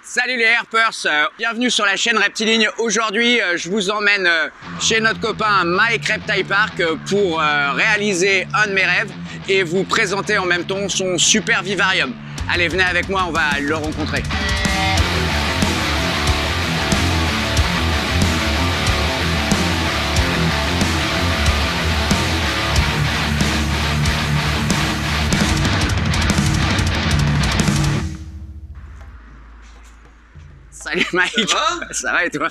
Salut les Herpers, bienvenue sur la chaîne Reptiligne. Aujourd'hui, je vous emmène chez notre copain Mike Reptile Park pour réaliser un de mes rêves et vous présenter en même temps son super vivarium. Allez, venez avec moi, on va le rencontrer. Salut Mike, ça va et toi?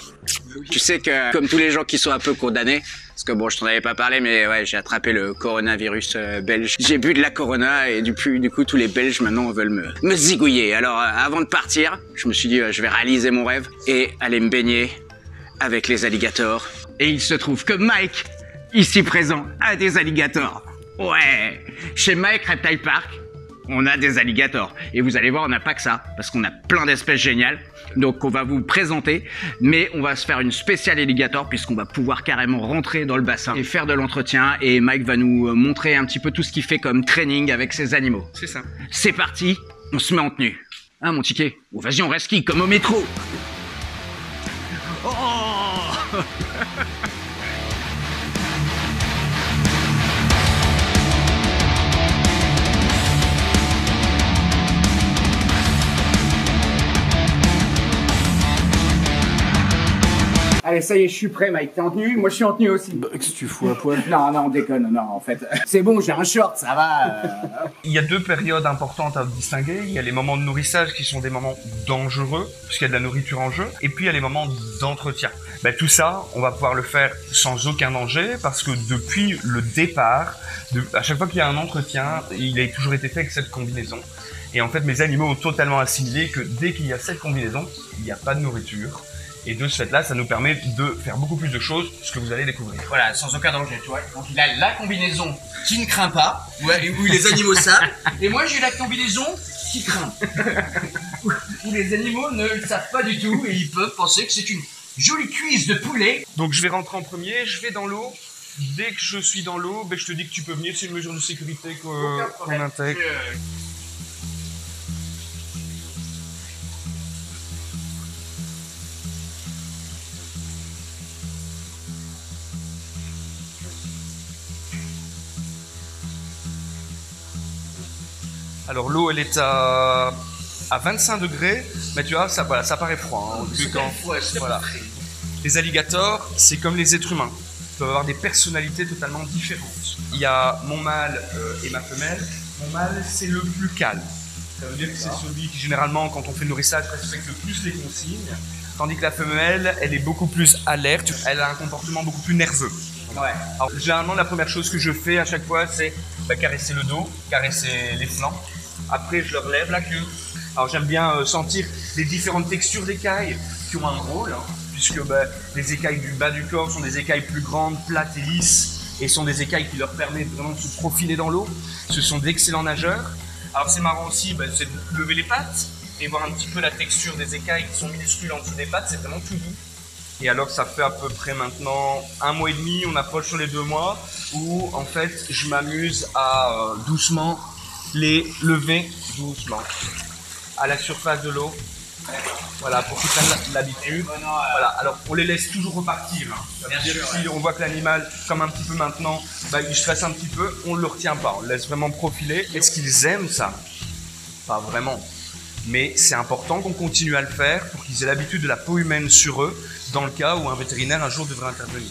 Tu sais que comme tous les gens qui sont un peu condamnés, parce que bon je t'en avais pas parlé mais ouais j'ai attrapé le coronavirus belge. J'ai bu de la corona et du coup tous les Belges maintenant veulent me zigouiller. Alors avant de partir, je me suis dit je vais réaliser mon rêve et aller me baigner avec les alligators. Et il se trouve que Mike, ici présent, a des alligators. Ouais, chez Mike Reptile Park, on a des alligators. Et vous allez voir, on n'a pas que ça, parce qu'on a plein d'espèces géniales. Donc on va vous présenter, mais on va se faire une spéciale alligator puisqu'on va pouvoir carrément rentrer dans le bassin et faire de l'entretien. Et Mike va nous montrer un petit peu tout ce qu'il fait comme training avec ses animaux. C'est ça. C'est parti, on se met en tenue. Hein mon ticket? Oh, vas-y, on reste qui comme au métro. Oh Allez, ça y est, je suis prêt, Mike. T'es en tenue? Moi, je suis en tenue aussi. Bah, qu'est-ce que tu fous à poil? Non, on déconne. Non, en fait, c'est bon, j'ai un short, ça va. Il y a deux périodes importantes à distinguer. Il y a les moments de nourrissage qui sont des moments dangereux, puisqu'il y a de la nourriture en jeu. Et puis, il y a les moments d'entretien. Tout ça, on va pouvoir le faire sans aucun danger, parce que depuis le départ, à chaque fois qu'il y a un entretien, il a toujours été fait avec cette combinaison. Et en fait, mes animaux ont totalement assimilé que dès qu'il y a cette combinaison, il n'y a pas de nourriture. Et de ce fait-là, ça nous permet de faire beaucoup plus de choses, ce que vous allez découvrir. Voilà, sans aucun danger, tu vois. Donc il a la combinaison qui ne craint pas, où les animaux savent. Et moi, j'ai la combinaison qui craint. Où les animaux ne le savent pas du tout et ils peuvent penser que c'est une jolie cuisse de poulet. Donc je vais rentrer en premier, je vais dans l'eau. Dès que je suis dans l'eau, je te dis que tu peux venir, c'est une mesure de sécurité qu'on intègre. Alors l'eau elle est à 25 degrés, mais tu vois, ça paraît froid. Voilà. Les alligators, c'est comme les êtres humains. Ils peuvent avoir des personnalités totalement différentes. Il y a mon mâle et ma femelle. Mon mâle, c'est le plus calme. Ça veut dire que c'est celui qui, généralement, quand on fait le nourrissage, respecte le plus les consignes. Tandis que la femelle, elle est beaucoup plus alerte. Elle a un comportement beaucoup plus nerveux. Ouais. Alors, généralement, la première chose que je fais à chaque fois, c'est caresser le dos, caresser les flancs. Après, je leur lève la queue. Alors, j'aime bien sentir les différentes textures d'écailles qui ont un rôle, puisque les écailles du bas du corps sont des écailles plus grandes, plates et lisses, et sont des écailles qui leur permettent vraiment de se profiler dans l'eau. Ce sont d'excellents nageurs. Alors, c'est marrant aussi, c'est de lever les pattes et voir un petit peu la texture des écailles qui sont minuscules en dessous des pattes. C'est vraiment tout doux. Et alors, ça fait à peu près maintenant 1 mois et demi, on approche sur les 2 mois, où en fait, je m'amuse à doucement les lever doucement à la surface de l'eau. Voilà, pour qu'ils prennent l'habitude. Voilà, alors on les laisse toujours repartir. Si on voit que l'animal, comme un petit peu maintenant, il stresse un petit peu, on ne le retient pas, on le laisse vraiment profiler. Est-ce qu'ils aiment ça? Pas vraiment. Mais c'est important qu'on continue à le faire pour qu'ils aient l'habitude de la peau humaine sur eux, dans le cas où un vétérinaire un jour devrait intervenir.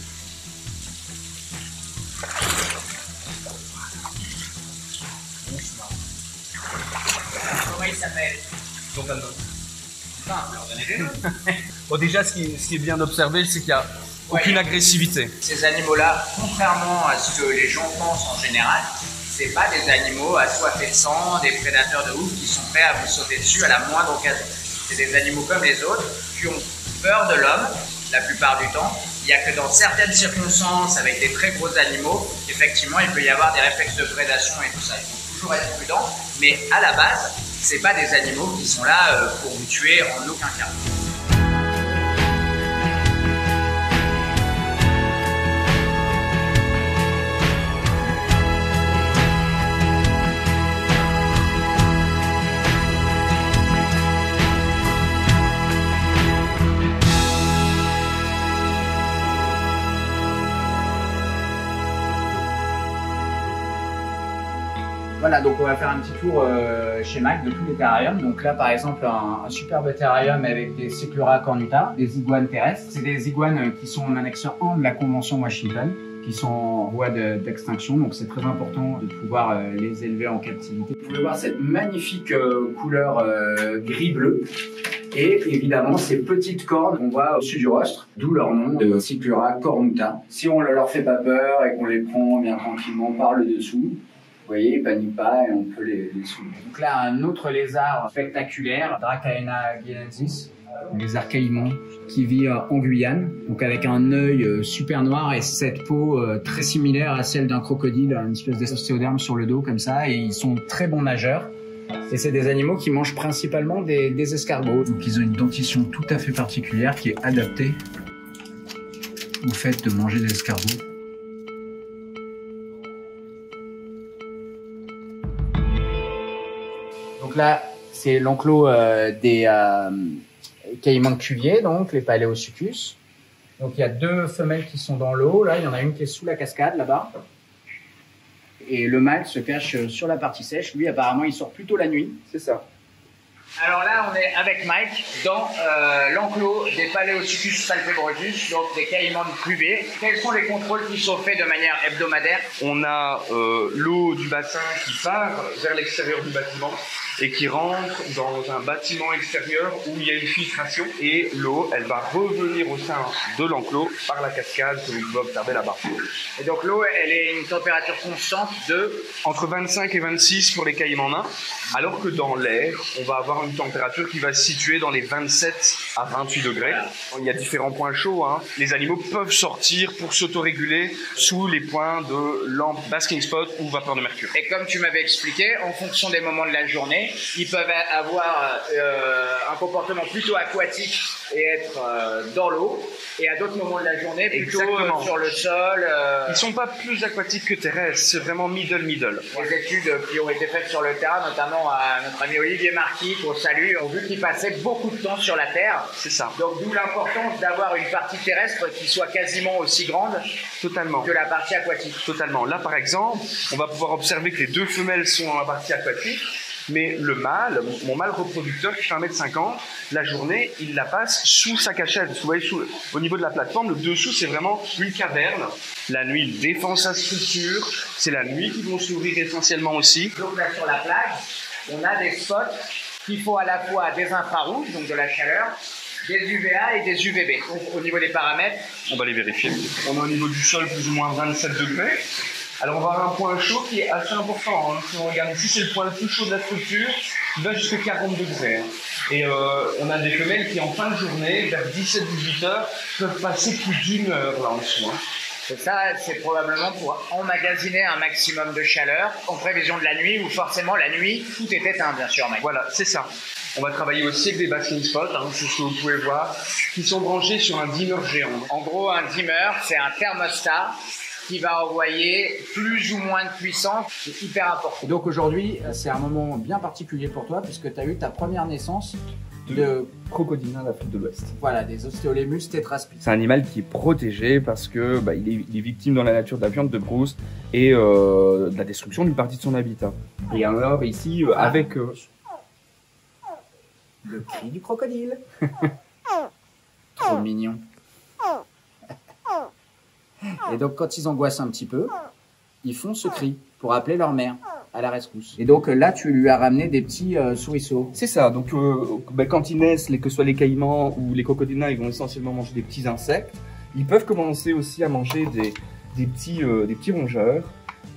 Comment il s'appelle? Bon, déjà, ce qui est bien d'observer, c'est qu'il n'y a aucune agressivité. Ces animaux-là, contrairement à ce que les gens pensent en général, c'est pas des animaux assoiffés de sang, des prédateurs de ouf qui sont prêts à vous sauter dessus à la moindre occasion. C'est des animaux comme les autres qui ont peur de l'homme la plupart du temps. Il n'y a que dans certaines circonstances, avec des très gros animaux, effectivement, il peut y avoir des réflexes de prédation et tout ça. Il faut toujours être prudent, mais à la base, c'est pas des animaux qui sont là pour vous tuer en aucun cas. Voilà, donc on va faire un petit tour chez Mike de tous les terrariums. Donc là, par exemple, un superbe terrarium avec des Cyclura cornuta, des iguanes terrestres. C'est des iguanes qui sont en annexe 1 de la Convention Washington, qui sont en voie d'extinction. Donc c'est très important de pouvoir les élever en captivité. Vous pouvez voir cette magnifique couleur gris-bleu. Et évidemment, ces petites cornes qu'on voit au-dessus du rostre, d'où leur nom de Cyclura cornuta. Si on ne leur fait pas peur et qu'on les prend bien tranquillement par le dessous, vous voyez, ils paniquent pas et on peut les soulever. Donc là, un autre lézard spectaculaire, Dracaena guinensis, lézard caïman, qui vit en Guyane, donc avec un œil super noir et cette peau très similaire à celle d'un crocodile, une espèce d'ostéoderme sur le dos comme ça, et ils sont très bons nageurs. Et c'est des animaux qui mangent principalement des escargots. Donc ils ont une dentition tout à fait particulière qui est adaptée au fait de manger des escargots. Donc là, c'est l'enclos des caïmans de Cuvier, donc les Paléosuchus. Donc il y a deux femelles qui sont dans l'eau. Là, il y en a une qui est sous la cascade là-bas. Et le mâle se cache sur la partie sèche. Lui, apparemment, il sort plutôt la nuit. C'est ça. Alors là, on est avec Mike dans l'enclos des Paléosuchus palpebrotus, donc des caïmans de Cuvier. Quels sont les contrôles qui sont faits de manière hebdomadaire? On a l'eau du bassin qui part vers l'extérieur du bâtiment et qui rentre dans un bâtiment extérieur où il y a une filtration et l'eau, elle va revenir au sein de l'enclos par la cascade que vous pouvez observer là-bas. Et donc l'eau, elle est une température constante de entre 25 et 26 pour les caïmans nains, alors que dans l'air, on va avoir une température qui va se situer dans les 27 à 28 degrés. Il y a différents points chauds, hein. Les animaux peuvent sortir pour s'autoréguler sous les points de lampe basking spot ou vapeur de mercure. Et comme tu m'avais expliqué, en fonction des moments de la journée, ils peuvent avoir un comportement plutôt aquatique et être dans l'eau, et à d'autres moments de la journée plutôt sur le sol. Ils ne sont pas plus aquatiques que terrestres, c'est vraiment middle. Les études qui ont été faites sur le terrain, notamment à notre ami Olivier Marquis, qu'on salue, ont vu qu'il passait beaucoup de temps sur la Terre. C'est ça. Donc d'où l'importance d'avoir une partie terrestre qui soit quasiment aussi grande que la partie aquatique. Totalement. Là par exemple, on va pouvoir observer que les deux femelles sont dans la partie aquatique. Mais le mâle, mon mâle reproducteur qui fait 1m50, la journée, il la passe sous sa cachette. Vous voyez, au niveau de la plateforme, le dessous, c'est vraiment une caverne. La nuit, il défend sa structure. C'est la nuit qu'ils vont s'ouvrir essentiellement aussi. Donc là, sur la plage, on a des spots qui font à la fois des infrarouges, donc de la chaleur, des UVA et des UVB. Donc, au niveau des paramètres, on va les vérifier. On a au niveau du sol plus ou moins 27 degrés. Alors on va avoir un point chaud qui est assez important, hein. Si on regarde ici, c'est le point le plus chaud de la structure, qui va jusqu'à 40 degrés. Hein. Et on a des femelles qui en fin de journée, vers 17-18 heures, peuvent passer plus d'une heure là en dessous. Hein. C'est ça, c'est probablement pour emmagasiner un maximum de chaleur en prévision de la nuit, où forcément la nuit, tout est éteint bien sûr. Mike. Voilà, c'est ça. On va travailler aussi avec des basking spots, hein, c'est ce que vous pouvez voir, qui sont branchés sur un dimmer géant. En gros, un dimmer, c'est un thermostat qui va envoyer plus ou moins de puissance, c'est hyper important. Et donc aujourd'hui, c'est un moment bien particulier pour toi puisque tu as eu ta première naissance de crocodilien d'Afrique de l'Ouest. Voilà, des Osteolemus tetraspis. C'est un animal qui est protégé parce que il est victime dans la nature de la viande de brousse et de la destruction d'une partie de son habitat. Et alors ici, avec le cri du crocodile. Trop mignon. Et donc quand ils angoissent un petit peu, ils font ce cri pour appeler leur mère à la rescousse. Et donc là, tu lui as ramené des petits souriceaux. C'est ça, donc quand ils naissent, que ce soit les caïmans ou les crocodiliens, ils vont essentiellement manger des petits insectes. Ils peuvent commencer aussi à manger des petits rongeurs.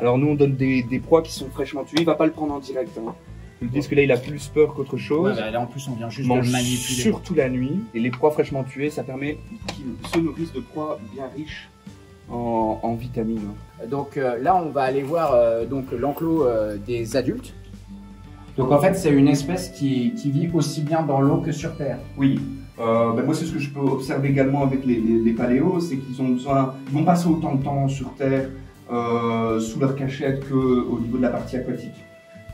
Alors nous, on donne des proies qui sont fraîchement tuées. Il va pas le prendre en direct. Hein. Ils disent que là, il a plus peur qu'autre chose. Ouais, là, en plus, on vient juste de le manipuler. Surtout la nuit. Et les proies fraîchement tuées, ça permet qu'ils se nourrissent de proies bien riches en vitamines. Donc là, on va aller voir l'enclos des adultes. Donc en fait, c'est une espèce qui vit aussi bien dans l'eau que sur Terre. Oui. Moi, c'est ce que je peux observer également avec les paléos, c'est qu'ils vont passer autant de temps sur Terre sous leur cachette qu'au niveau de la partie aquatique.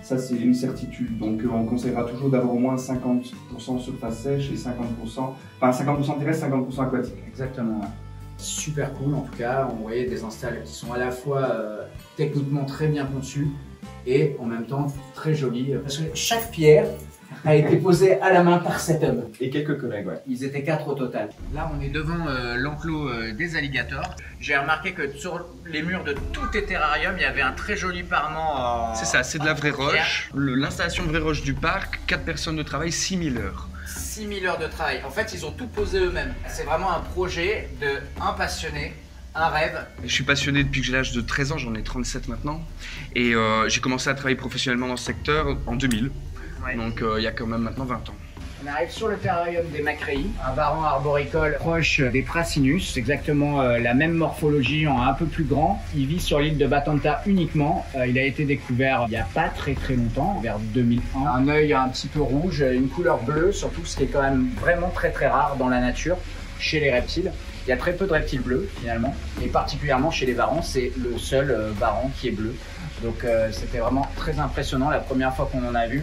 Ça, c'est une certitude. Donc, on conseillera toujours d'avoir au moins 50% surface sèche et 50% terrestre, 50% aquatique. Exactement. Ouais. Super cool en tout cas. On voyait des installs qui sont à la fois techniquement très bien conçus et en même temps très joli. Parce que chaque pierre a été posée à la main par cet homme. Et quelques collègues, ouais. Ils étaient 4 au total. Là, on est devant l'enclos des alligators. J'ai remarqué que sur les murs de tous tes terrariums, il y avait un très joli parement en... C'est ça, c'est de la vraie roche. L'installation de vraie roche du parc, 4 personnes de travail, 6000 heures. 6000 heures de travail. En fait, ils ont tout posé eux-mêmes. C'est vraiment un projet d'un passionné, un rêve. Je suis passionné depuis que j'ai l'âge de 13 ans, j'en ai 37 maintenant. Et j'ai commencé à travailler professionnellement dans ce secteur en 2000. Ouais. Donc il y a quand même maintenant 20 ans. On arrive sur le terrarium des Macréis, un varan arboricole proche des Prasinus. C'est exactement la même morphologie en un peu plus grand. Il vit sur l'île de Batanta uniquement. Il a été découvert il n'y a pas très longtemps, vers 2001. Un œil un petit peu rouge, une couleur bleue, surtout ce qui est quand même vraiment très rare dans la nature, chez les reptiles. Il y a très peu de reptiles bleus finalement, et particulièrement chez les varans, c'est le seul varan qui est bleu. Donc c'était vraiment très impressionnant la première fois qu'on en a vu.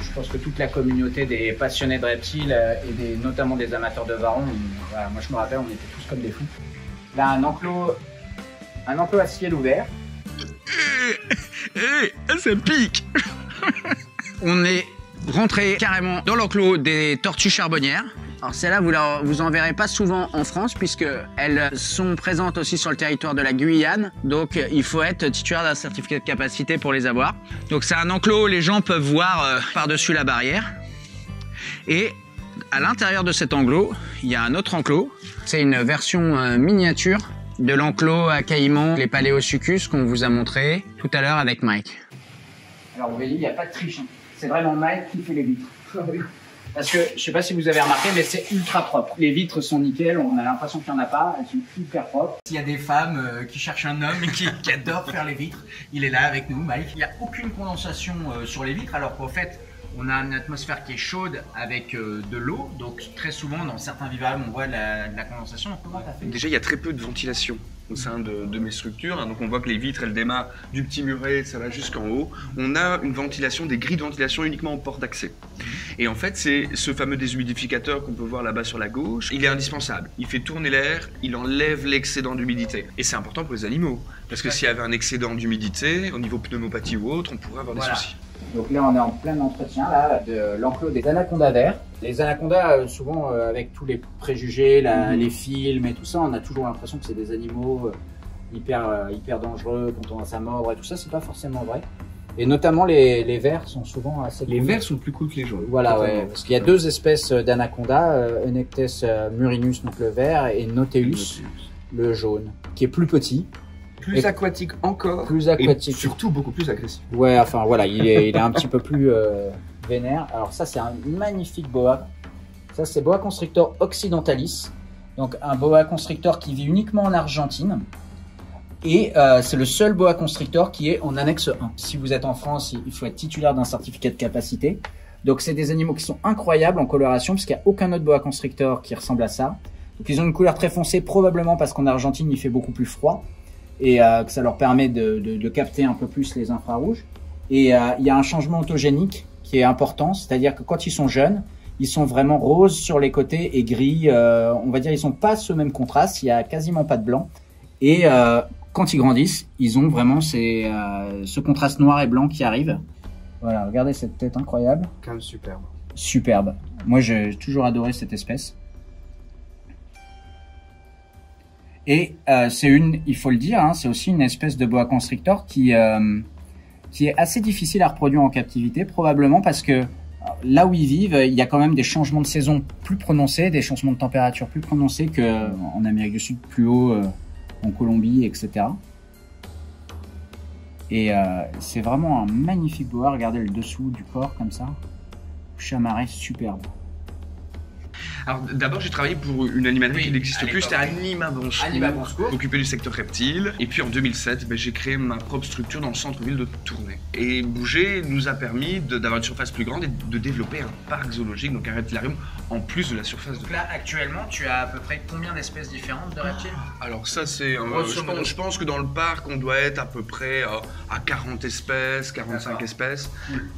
Je pense que toute la communauté des passionnés de reptiles et notamment des amateurs de varans, voilà, moi je me rappelle, on était tous comme des fous. Là, un enclos à ciel ouvert. Ça pique. On est rentré carrément dans l'enclos des tortues charbonnières. Alors celles-là, vous en verrez pas souvent en France puisque elles sont présentes aussi sur le territoire de la Guyane. Donc il faut être titulaire d'un certificat de capacité pour les avoir. Donc c'est un enclos où les gens peuvent voir par-dessus la barrière. Et à l'intérieur de cet enclos, il y a un autre enclos. C'est une version miniature de l'enclos à Caïmans, les Paléosuchus qu'on vous a montré tout à l'heure avec Mike. Alors vous voyez, il n'y a pas de triche. C'est vraiment Mike qui fait les vitres. Parce que, je sais pas si vous avez remarqué, mais c'est ultra propre. Les vitres sont nickel, on a l'impression qu'il n'y en a pas, elles sont hyper propres. S'il y a des femmes qui cherchent un homme et qui adorent faire les vitres, il est là avec nous, Mike. Il n'y a aucune condensation sur les vitres, alors qu'en fait, on a une atmosphère qui est chaude avec de l'eau. Donc très souvent, dans certains vivariums, on voit de la condensation. Comment t'as fait? Déjà, il y a très peu de ventilation au sein de mes structures. Donc on voit que les vitres, elles démarrent du petit muret, ça va jusqu'en haut. On a une ventilation, des grilles de ventilation uniquement au port d'accès. Et en fait, c'est ce fameux déshumidificateur qu'on peut voir là-bas sur la gauche. Il est indispensable. Il fait tourner l'air, il enlève l'excédent d'humidité. Et c'est important pour les animaux. Parce que s'il y avait un excédent d'humidité, au niveau pneumopathie ou autre, on pourrait avoir des soucis. Donc là, on est en plein entretien là, de l'enclos des anacondas verts. Les anacondas, souvent, avec tous les préjugés, les films et tout ça, on a toujours l'impression que c'est des animaux hyper dangereux quand on va ça mordre et tout ça. C'est pas forcément vrai. Et notamment, les vers sont souvent assez cool. Les vers sont plus cool que les jaunes. Voilà, ouais. Parce qu'il y a deux espèces d'anacondas, Eunectes murinus, donc le vert, et Nauteus, le jaune, qui est plus petit. Plus aquatique encore. Plus aquatique. Et surtout beaucoup plus agressif. Ouais, enfin voilà, il est un petit peu plus vénère. Alors ça, c'est un magnifique boa. Ça, c'est boa constrictor occidentalis. Donc un boa constrictor qui vit uniquement en Argentine. Et c'est le seul boa constrictor qui est en annexe 1. Si vous êtes en France, il faut être titulaire d'un certificat de capacité. Donc c'est des animaux qui sont incroyables en coloration, parce qu'il n'y a aucun autre boa constrictor qui ressemble à ça. Donc ils ont une couleur très foncée, probablement parce qu'en Argentine, il fait beaucoup plus froid. Et que ça leur permet de capter un peu plus les infrarouges. Et il y a un changement autogénique qui est important, c'est-à-dire que quand ils sont jeunes, ils sont vraiment roses sur les côtés et gris. On va dire ils n'ont pas ce même contraste, il y a quasiment pas de blanc. Et quand ils grandissent, ils ont vraiment ce contraste noir et blanc qui arrive. Voilà, regardez cette tête incroyable. Quand même superbe. Superbe. Moi, j'ai toujours adoré cette espèce. Et il faut le dire, hein, c'est aussi une espèce de boa constrictor qui est assez difficile à reproduire en captivité, probablement parce que là où ils vivent, il y a quand même des changements de saison plus prononcés, des changements de température plus prononcés qu'en Amérique du Sud, plus haut, en Colombie, etc. Et c'est vraiment un magnifique boa. Regardez le dessous du corps comme ça, chamarré superbe. Alors d'abord j'ai travaillé pour une animalerie qui n'existe plus, c'était Anima Bonsecours, occupé du secteur reptile. Et puis en 2007, j'ai créé ma propre structure dans le centre-ville de Tournai. Et bouger nous a permis d'avoir une surface plus grande et de développer un parc zoologique, donc un reptilarium en plus de la surface. Donc là actuellement tu as à peu près combien d'espèces différentes de reptiles? Alors ça c'est, je pense que dans le parc on doit être à peu près à 40 espèces, 45 espèces.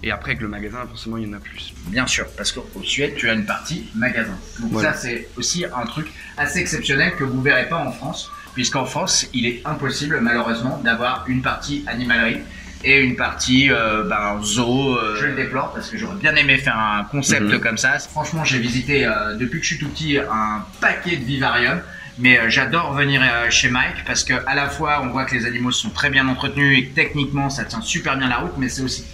Et après avec le magasin forcément il y en a plus. Bien sûr, parce qu'au Suède tu as une partie magasin. Donc voilà. Ça, c'est aussi un truc assez exceptionnel que vous ne verrez pas en France, puisqu'en France, il est impossible, malheureusement, d'avoir une partie animalerie. et une partie zoo. Je le déplore parce que j'aurais bien aimé faire un concept comme ça. Franchement, j'ai visité depuis que je suis tout petit un paquet de vivariums. Mais j'adore venir chez Mike parce que à la fois on voit que les animaux sont très bien entretenus et que techniquement ça tient super bien la route, mais c'est aussi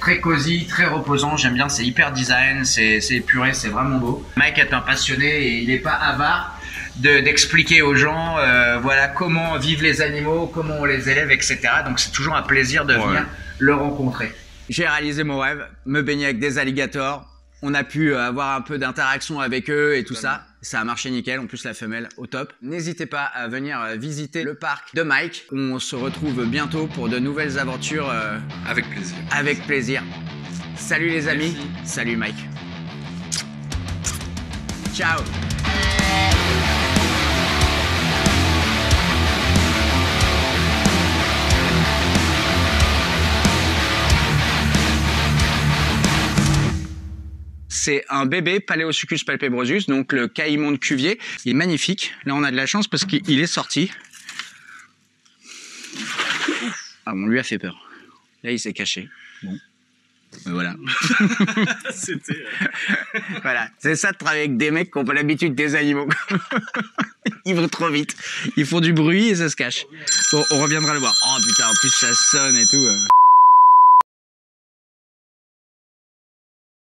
très cosy, très reposant. J'aime bien, c'est hyper design, c'est épuré, c'est vraiment beau. Mike est un passionné et il n'est pas avare d'expliquer aux gens voilà comment vivent les animaux, comment on les élève, etc. Donc c'est toujours un plaisir de venir le rencontrer. J'ai réalisé mon rêve, me baigner avec des alligators. On a pu avoir un peu d'interaction avec eux et tout ça. Ça a marché nickel, en plus la femelle au top. N'hésitez pas à venir visiter le parc de Mike. On se retrouve bientôt pour de nouvelles aventures. Avec plaisir. Avec plaisir. Salut les amis. Merci. Salut Mike. Ciao. C'est un bébé Paleosuchus palpebrosus, donc le caïman de Cuvier. Il est magnifique. Là, on a de la chance parce qu'il est sorti. Ah, on lui a fait peur. Là, il s'est caché. Bon. Mais voilà. C'était... Voilà. C'est ça de travailler avec des mecs qui n'ont pas l'habitude des animaux. Ils vont trop vite. Ils font du bruit et ça se cache. Bon, on reviendra le voir. Oh putain, en plus ça sonne et tout.